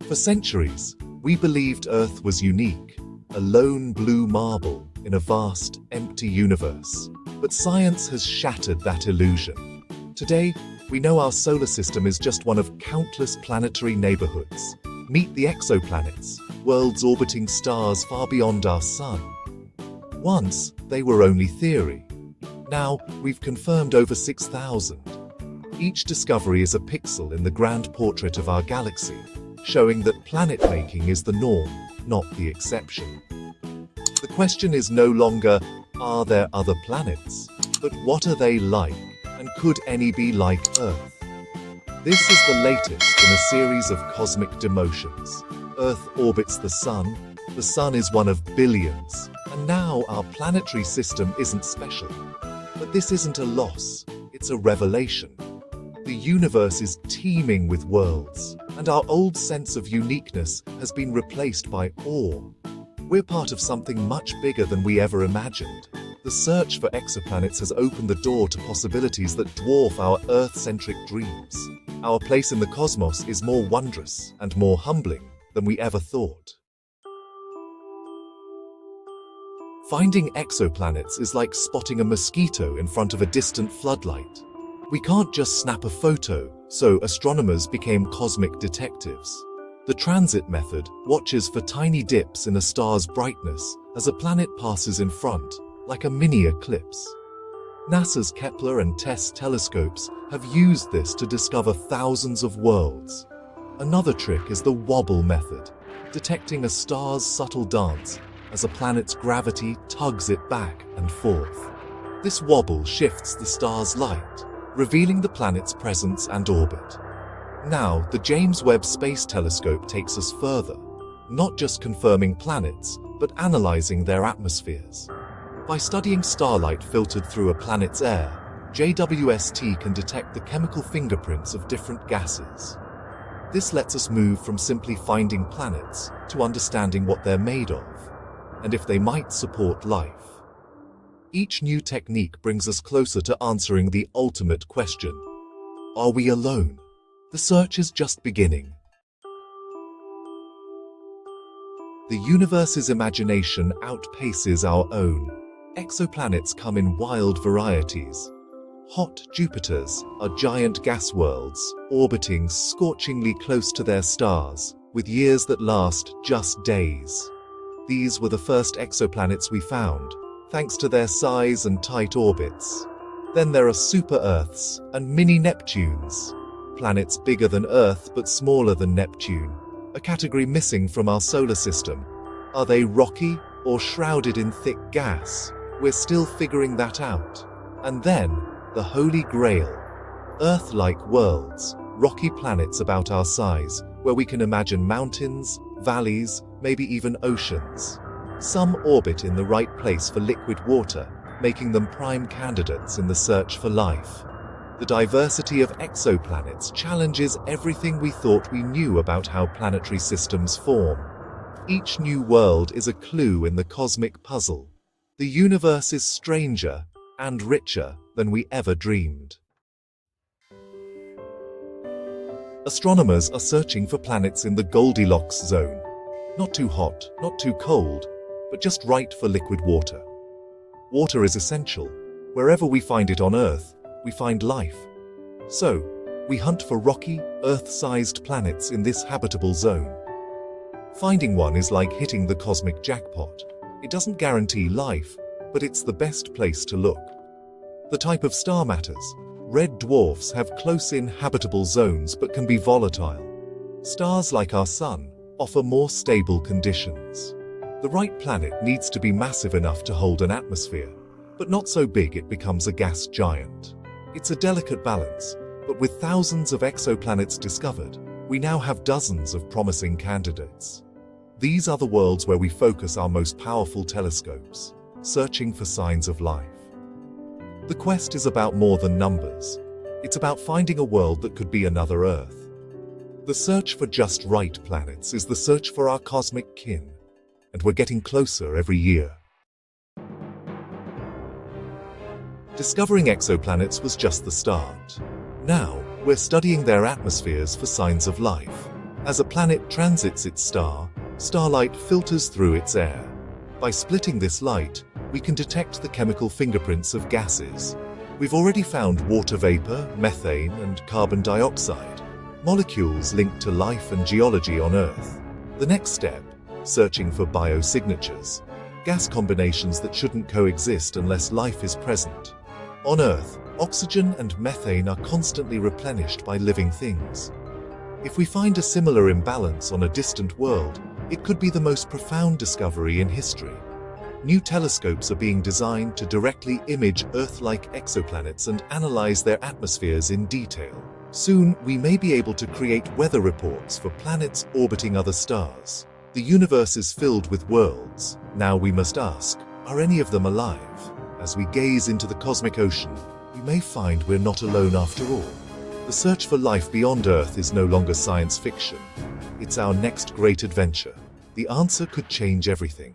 For centuries, we believed Earth was unique, a lone blue marble in a vast, empty universe. But science has shattered that illusion. Today, we know our solar system is just one of countless planetary neighborhoods. Meet the exoplanets, worlds orbiting stars far beyond our sun. Once, they were only theory. Now, we've confirmed over 6,000. Each discovery is a pixel in the grand portrait of our galaxy, showing that planet-making is the norm, not the exception. The question is no longer, are there other planets? But what are they like, and could any be like Earth? This is the latest in a series of cosmic demotions. Earth orbits the Sun is one of billions, and now our planetary system isn't special. But this isn't a loss, it's a revelation. The universe is teeming with worlds, and our old sense of uniqueness has been replaced by awe. We're part of something much bigger than we ever imagined. The search for exoplanets has opened the door to possibilities that dwarf our Earth-centric dreams. Our place in the cosmos is more wondrous and more humbling than we ever thought. Finding exoplanets is like spotting a mosquito in front of a distant floodlight. We can't just snap a photo, so astronomers became cosmic detectives. The transit method watches for tiny dips in a star's brightness as a planet passes in front, like a mini eclipse. NASA's Kepler and TESS telescopes have used this to discover thousands of worlds. Another trick is the wobble method, detecting a star's subtle dance as a planet's gravity tugs it back and forth. This wobble shifts the star's light, revealing the planet's presence and orbit. Now, the James Webb Space Telescope takes us further, not just confirming planets, but analyzing their atmospheres. By studying starlight filtered through a planet's air, JWST can detect the chemical fingerprints of different gases. This lets us move from simply finding planets to understanding what they're made of, and if they might support life. Each new technique brings us closer to answering the ultimate question: are we alone? The search is just beginning. The universe's imagination outpaces our own. Exoplanets come in wild varieties. Hot Jupiters are giant gas worlds, orbiting scorchingly close to their stars, with years that last just days. These were the first exoplanets we found, thanks to their size and tight orbits. Then there are super-Earths and mini-Neptunes, planets bigger than Earth but smaller than Neptune, a category missing from our solar system. Are they rocky or shrouded in thick gas? We're still figuring that out. And then, the Holy Grail. Earth-like worlds, rocky planets about our size, where we can imagine mountains, valleys, maybe even oceans. Some orbit in the right place for liquid water, making them prime candidates in the search for life. The diversity of exoplanets challenges everything we thought we knew about how planetary systems form. Each new world is a clue in the cosmic puzzle. The universe is stranger and richer than we ever dreamed. Astronomers are searching for planets in the Goldilocks zone. Not too hot, not too cold, but just right for liquid water. Water is essential. Wherever we find it on Earth, we find life. So, we hunt for rocky, Earth-sized planets in this habitable zone. Finding one is like hitting the cosmic jackpot. It doesn't guarantee life, but it's the best place to look. The type of star matters. Red dwarfs have close-in habitable zones but can be volatile. Stars like our Sun offer more stable conditions. The right planet needs to be massive enough to hold an atmosphere, but not so big it becomes a gas giant. It's a delicate balance, but with thousands of exoplanets discovered, we now have dozens of promising candidates. These are the worlds where we focus our most powerful telescopes, searching for signs of life. The quest is about more than numbers. It's about finding a world that could be another Earth. The search for just right planets is the search for our cosmic kin, and we're getting closer every year. Discovering exoplanets was just the start. Now, we're studying their atmospheres for signs of life. As a planet transits its star, starlight filters through its air. By splitting this light, we can detect the chemical fingerprints of gases. We've already found water vapor, methane, and carbon dioxide, molecules linked to life and geology on Earth. The next step, searching for biosignatures, gas combinations that shouldn't coexist unless life is present. On Earth, oxygen and methane are constantly replenished by living things. If we find a similar imbalance on a distant world, it could be the most profound discovery in history. New telescopes are being designed to directly image Earth-like exoplanets and analyze their atmospheres in detail. Soon, we may be able to create weather reports for planets orbiting other stars. The universe is filled with worlds. Now we must ask, are any of them alive? As we gaze into the cosmic ocean, we may find we're not alone after all. The search for life beyond Earth is no longer science fiction. It's our next great adventure. The answer could change everything.